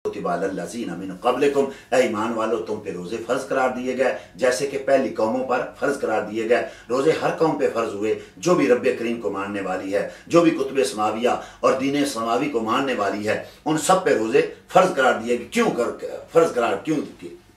कुतिबा अलल्लज़ीना मिन क़ब्लिकुम, ऐ ईमान वालो तुम पे रोज़े फ़र्ज़ करार दिए गए जैसे कि पहली कौमों पर फ़र्ज़ करार दिए गए। रोज़े हर कौम पे फ़र्ज़ हुए जो भी रब करीम को मानने वाली है, जो भी कुतुब समाविया और दीन समावी को मानने वाली है, उन सब पे रोज़े फ़र्ज़ करार दिए गए। क्यों फ़र्ज़ करार क्यों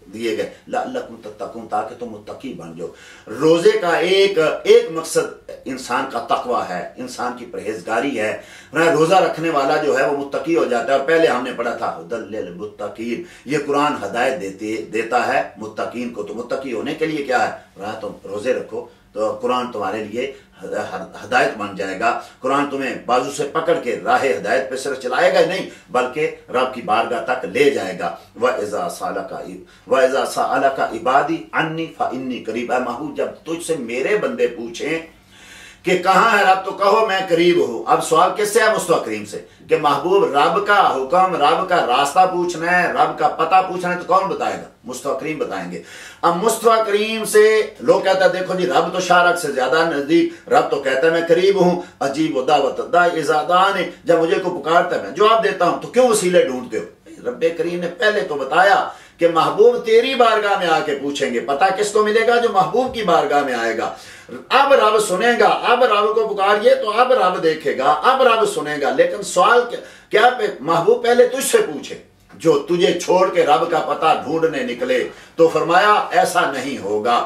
दिए गए? लअल्लकुम तत्तकून, ताकि तुम मुत्तकी बन जाओ। रोज़े का एक मकसद इंसान का तकवा है, इंसान की परहेजगारी है। रोज़ा रखने वाला जो है वो मुत्तकी हो जाता है। और पहले हमने पढ़ा था हुदल लिल मुत्तकीन, ये कुरान हिदायत देता है मुत्तकीन को। तो मुत्तकी होने के लिए क्या है? तुम रोज़े रखो तो कुरान तुम्हारे लिए हदायत बन जाएगा। कुरान तुम्हें बाजू से पकड़ के राह हिदायत पे सिर्फ चलाएगा ही नहीं बल्कि रब की बारगाह तक ले जाएगा। व इज़ा सअलका इबादी अन्नी फ़इन्नी क़रीब, महबूब जब तुझसे मेरे बंदे पूछें कि कहाँ है रब, तो कहो मैं करीब हूं। अब सवाल किससे है? मुस्तफा करीम से कि महबूब रब का हुक्म, रब का रास्ता पूछना है, रब का पता पूछना है, तो कौन बताएगा? मुस्तफा करीम बताएंगे। अब मुस्तफा करीम से लोग कहता है देखो जी रब तो शारक से ज्यादा नजदीक, रब तो कहता है मैं करीब हूं। अजीब दावत दाने, जब मुझे को पुकारता है मैं जवाब देता हूं, तो क्यों वसीले ढूंढते हो? रब करीम ने पहले तो बताया कि महबूब तेरी बारगाह में आके पूछेंगे। पता किसको मिलेगा? जो महबूब की बारगाह में आएगा। अब रब सुनेगा, अब रब को पुकारिए तो अब रब देखेगा, अब रब सुनेगा। लेकिन सवाल क्या पे महबूब पहले तुझसे पूछे, जो तुझे छोड़ के रब का पता ढूंढने निकले। तो फरमाया ऐसा नहीं होगा।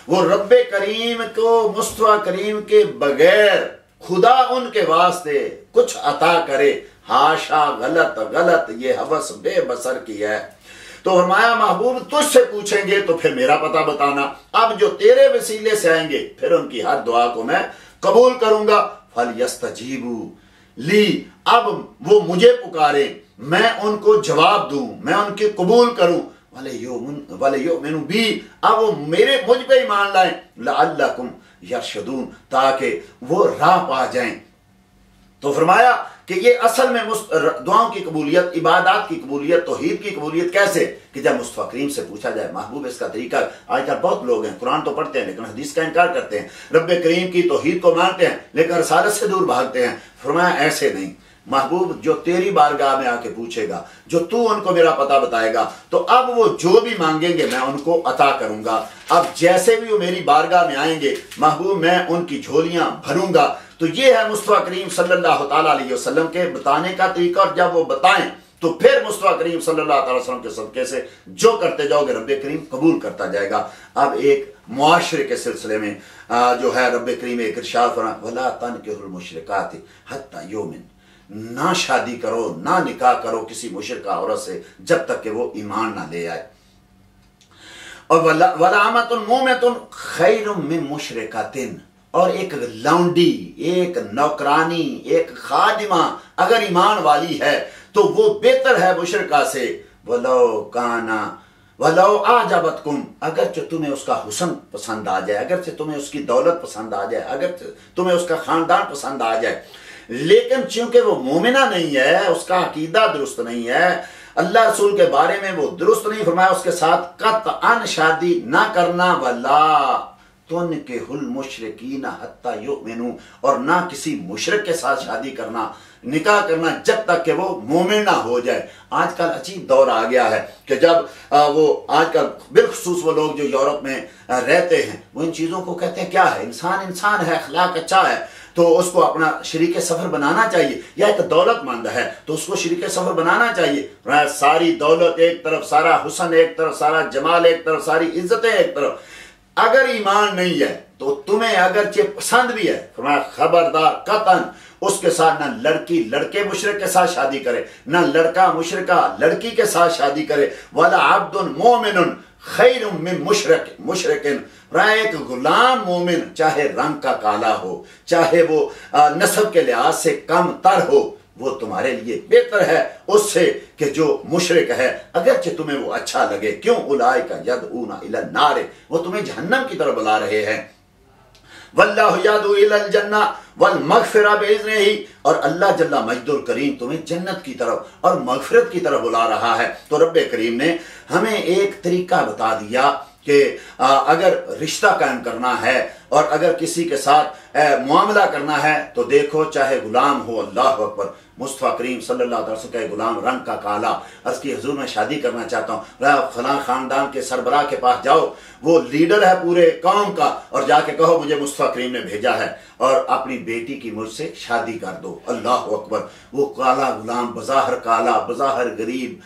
वो रब करीम को मुस्तफा करीम के बगैर खुदा उनके वास्ते कुछ अता करे, हाशा, गलत ये हवस बेबसर की है। तो फरमाया महबूब तुझसे पूछेंगे तो फिर मेरा पता बताना। अब जो तेरे वसीले से आएंगे फिर उनकी हर दुआ को मैं कबूल करूंगा। फल यस्तजीबू ली, अब वो मुझे पुकारे, मैं उनको जवाब दूं, मैं उनके कबूल करूं। वाले युमिनु बी, अब वो मुझ पे ईमान लाएं। लअल्लकुम यरशदून, ताकि वो राह पा जाएं। तो फरमाया कि ये असल में दुआओं की कबूलियत, इबादत की कबूलियत, तौहीद की कबूलियत कैसे? कि जब मुस्तफा करीम से पूछा जाए महबूब इसका तरीका। आजकल बहुत लोग हैं कुरान तो पढ़ते हैं लेकिन हदीस का इनकार करते हैं, रब करीम की तौहीद को मानते हैं लेकिन रसालत से दूर भागते हैं। फरमाया ऐसे नहीं, महबूब जो तेरी बारगाह में आके पूछेगा, जो तू उनको मेरा पता बताएगा, तो अब वो जो भी मांगेंगे मैं उनको अता करूंगा। अब जैसे भी वो मेरी बारगाह में आएंगे महबूब मैं उनकी झोलियां भरूंगा। तो ये है मुस्तफा करीम सल्लल्लाहु ताला अलैहि वसल्लम के बताने का तरीका। और जब वो बताएं तो फिर मुस्तफा करीम सल्लल्लाहु अलैहि वसल्लम के सदके से जो करते जाओगे रब करीम कबूल करता जाएगा। अब एक मुआशरे के सिलसिले में जो है रब करीम एक इरशाद फरमाया, वला तनकिहुल मुशरिकाति हत्ता युमिन, ना शादी करो, ना निकाह करो किसी मुशरिका औरत से जब तक कि वो ईमान ना ले आए। और वला अमतुन मुमिनतुन खैरुम मिन मुशरिकातिन, और एक लौंडी, एक नौकरानी, एक खादिमा अगर ईमान वाली है तो वो बेहतर है मुशरिका से। वलो आजबतकुम, अगर तुम्हें उसका हुस्न पसंद आ जाए, अगर तुम्हें उसकी दौलत पसंद आ जाए, अगर तुम्हें उसका खानदान पसंद आ जाए, लेकिन चूंकि वो मोमिना नहीं है, उसका अकीदा दुरुस्त नहीं है, अल्लाह रसूल के बारे में वो दुरुस्त नहीं, फरमाया उसके साथ कतअन शादी ना करना। वला तुनकिहुल मुशरिकीना हत्ता युमिनू, और ना किसी मुशरिक के साथ शादी करना, निकाह करना जब तक कि वो मोमिन ना हो जाए। आजकल अजीब दौर आ गया है कि जब वो आजकल बिलखुसूस वो लोग जो यूरोप में रहते हैं वो इन चीज़ों को कहते हैं क्या है, इंसान है, अखलाक अच्छा है तो उसको अपना शरीके सफर बनाना चाहिए, या एक दौलतमंद है तो उसको शरीके सफर बनाना चाहिए। सारी दौलत एक तरफ, सारा हुस्न एक तरफ, सारा जमाल एक तरफ, सारी इज्जतें एक तरफ, अगर ईमान नहीं है तो तुम्हें अगरचे पसंद भी है, फरमाया खबरदार कतन उसके साथ ना लड़की लड़के मुशरिक के साथ शादी करे, ना लड़का मुशरिका लड़की के साथ शादी करे। वाला अब्दुन मोमिनुन खैरुम मिन मुशरिकिन, एक गुलाम मोमिन चाहे रंग का काला हो, चाहे वो नस्ब के लिहाज से कम तर हो, वो तुम्हारे लिए बेहतर है उससे कि जो मुशरिक है, अगरचे तुम्हें वो अच्छा लगे। क्यों? उलाइका यदऊना इला नार, वो तुम्हें जहन्नम की तरफ बुला रहे हैं। वल्लाहु यदऊ इलल जन्ना वल मगफिरा बिइज़्निही, और अल्लाह जल्ला मजदुल करीम तुम्हें जन्नत की तरफ और मगफिरत की तरफ बुला रहा है। तो रब्बे करीम ने हमें एक तरीका बता दिया कि अगर रिश्ता कायम करना है, और अगर किसी के साथ मुआमला करना है तो देखो चाहे गुलाम हो, अल्लाह अकबर, मुस्तफ़ा करीम सल्लल्लाहु अलैहि वसल्लम का गुलाम रंग का काला, अर्ज़ की हुजूर मैं शादी करना चाहता हूँ, फलां खानदान के सरबराह के पास जाओ, वो लीडर है पूरे कौम का, और जाके कहो मुझे मुस्तफ़ा करीम ने भेजा है और अपनी बेटी की मुझसे शादी कर दो। अल्लाह अकबर। वो काला गुलाम, बज़ाहिर काला, बज़ाहिर गरीब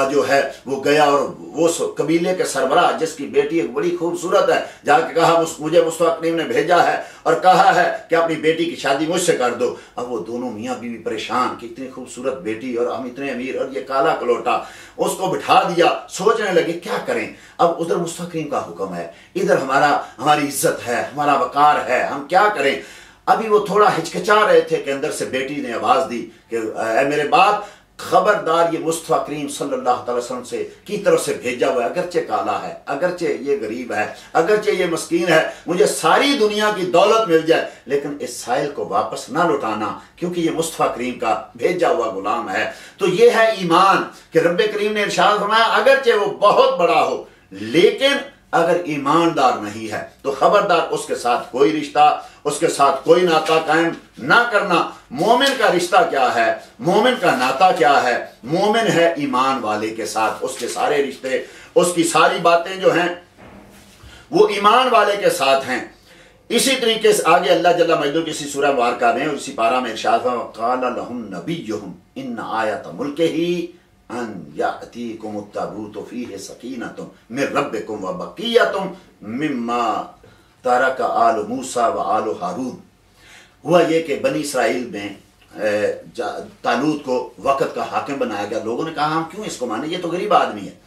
जो है, वो गया और वो कबीले के सरबराह जिसकी बेटी एक बड़ी खूबसूरत है, जाके कहा मुझे मुस्तफ़ा करीम ने भेजा है और कहा है कि अपनी बेटी की शादी मुझसे कर दो। अब वो दोनों मियाँ बीवी परेशान कि इतनी खूबसूरत बेटी और हम इतने अमीर और ये काला कलोटा, उसको बिठा दिया, सोचने लगे क्या करें। अब उधर मुस्तफ़ा करीम का हुक्म है, इधर हमारी इज्जत है, हमारा वकार है, हम क्या करें। अभी वो थोड़ा हिचकिचा रहे थे कि अंदर से बेटी ने आवाज दी कि ऐ मेरे बाप, खबरदार, ये मुस्तफ़ा करीम सल्लल्लाहु अलैहि वसल्लम से की तरफ से भेजा हुआ है, अगरचे काला है, अगरचे ये गरीब है, अगरचे ये मस्कीन है, मुझे सारी दुनिया की दौलत मिल जाए लेकिन इस साइल को वापस ना लौटाना, क्योंकि ये मुस्तफ़ा करीम का भेजा हुआ गुलाम है। तो ये है ईमान कि रब्बे करीम ने इरशाद फरमाया अगरचे वो बहुत बड़ा हो लेकिन अगर ईमानदार नहीं है तो खबरदार उसके साथ कोई रिश्ता, उसके साथ कोई नाता कायम ना करना। मोमिन का रिश्ता क्या है, मोमिन का नाता क्या है, मोमिन है ईमान वाले के साथ, उसके सारे रिश्ते, उसकी सारी बातें जो हैं वो ईमान वाले के साथ हैं। इसी तरीके से आगे अल्लाह जल्ला मजदूर किसी सूरह मुबारका में उसी पारा में इरशाद फरमाया क़ाला लहुम नबिय्युहुम इन्न आयत मुल्किही अन यातीकुम ताबूतु फीहि सकीनतुम मिन रब्बिकुम व बक़ियतुम मिम्मा तरक आलु मूसा व आलु हारून। हुआ ये कि बनी इसराइल में तालूत को वक़्त का हाकिम बनाया गया। लोगों ने कहा हम क्यों इसको माने, ये तो गरीब आदमी है।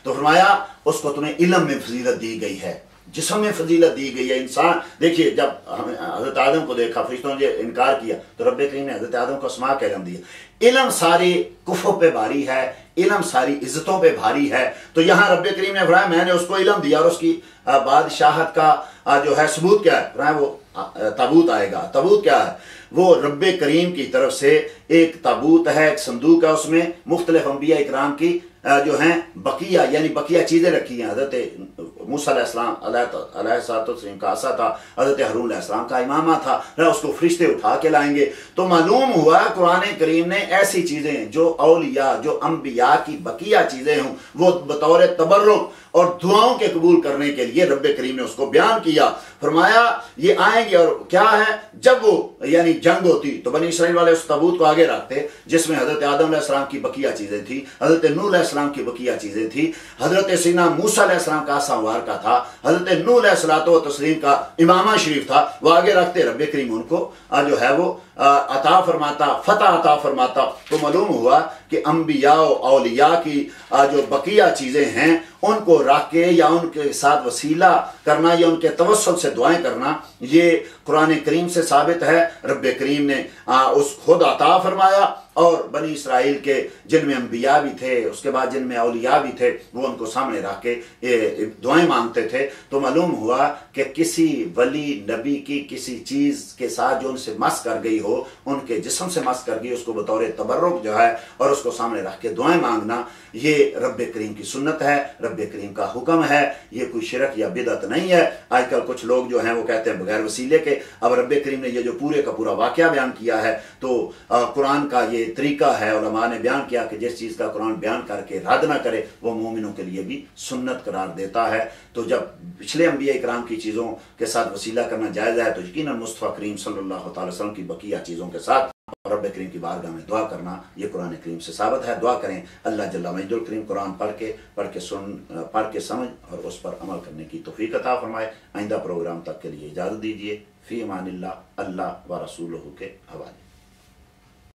तो फरमाया उसको तुम्हें इल्म में फजीलत दी गई है, जिस्म में फजीलत दी गई है। इंसान देखिए, जब हज़रत आदम को देखा, फरिश्तों ने इनकार किया तो रब्बे करीम ने हज़रत आदम को अस्मा का इल्म दिया। इल्म सारी कुफ़ों पे भारी है, इल्म सारी इज्जतों पे भारी है। तो यहाँ रब्बे करीम ने फरमाया मैंने उसको इल्म दिया और उसकी बादशाहत का जो है सबूत क्या है, फरमाया वो ताबूत आएगा। ताबूत क्या है, वो रब्बे करीम की तरफ से एक ताबूत है, एक संदूक है, उसमें मुख्तलिफ अंबिया इकराम की जो हैं बकिया यानी बकिया चीज़ें रखी हैं। हज़रत मूसा अलैहिस्सलाम का आसा था, हज़रत हारून अलैहिस्सलाम का इमामा था, उसको फरिश्ते उठा के लाएंगे। तो मालूम हुआ कुरान करीम ने ऐसी चीज़ें जो औलिया, जो अंबिया की बकिया चीज़ें हों, वो बतौर तबर्रुक और दुआओं के कबूल करने के लिए रब्बे करीम ने उसको बयान किया। फरमाया ये आएंगे और क्या है, जब वो यानी जंग होती तो बनी इसराइल वाले उस ताबूत को आगे रखते जिसमें हज़रत आदम अलैहिस्सलाम की बकिया चीज़ें थी, हज़रत नूह अलैहिस्सलाम की बकिया चीज़ें थी, हज़रत सीना मूसा अलैहिस्सलाम का आसावार का था, हज़रत नूह अलैहिस्सलातो व तस्लीम का इमामा शरीफ था, वो आगे रखते। रब्बे करीम उनको जो है वो अता फरमाता, फतह अता फरमाता। तो मालूम हुआ कि अंबिया औलिया की जो बकिया चीज़ें हैं उनको रख के या उनके साथ वसीला करना या उनके तवस्सुल से दुआएं करना, ये कुरान करीम से साबित है। रब्बे करीम ने उस खुद अता फरमाया और बनी इसराइल के जिनमें अंबिया भी थे, उसके बाद जिनमें औलिया भी थे, वो उनको सामने रख के दुआएं मांगते थे। तो मालूम हुआ कि किसी वली नबी की किसी चीज़ के साथ जो उनसे मस कर गई हो, उनके जिस्म से मस कर गई, उसको बतौर तबर्रुक जो है और उसको सामने रख के दुआएं मांगना, ये रब्बे करीम की सुन्नत है, रब्बे करीम का हुक्म है। ये कोई शिरक या बिदअत नहीं है। आजकल कुछ लोग जो हैं वो कहते हैं बगैर वसीले के। अब रब्बे करीम ने ये जो पूरे का पूरा वाक़या बयान किया है तो कुरान का ये तरीका है, उलमा ने बयान किया कि जिस चीज़ का कुरान बयान करके रद्द ना करे वो मोमिनों के लिए भी सुन्नत करार देता है। तो जब पिछले अंबिया इकराम की चीज़ों के साथ वसीला करना जायज़ है तो यकीनन मुस्तफ़ा करीम सल्लल्लाहु अलैहि वसल्लम की बकिया चीज़ों के साथ रब्बे करीम की बारगाह में दुआ करना ये कुरान करीम से साबित है। दुआ करें अल्लाह जल्ला मजदुल करीम कुरान पढ़ के समझ और उस पर अमल करने की तौफीक अता फरमाए। आइंदा प्रोग्राम तक के लिए इजाज़त दीजिए। फ़ी अमानिल्लाह, अल्लाह व रसूलुहु के हवाले।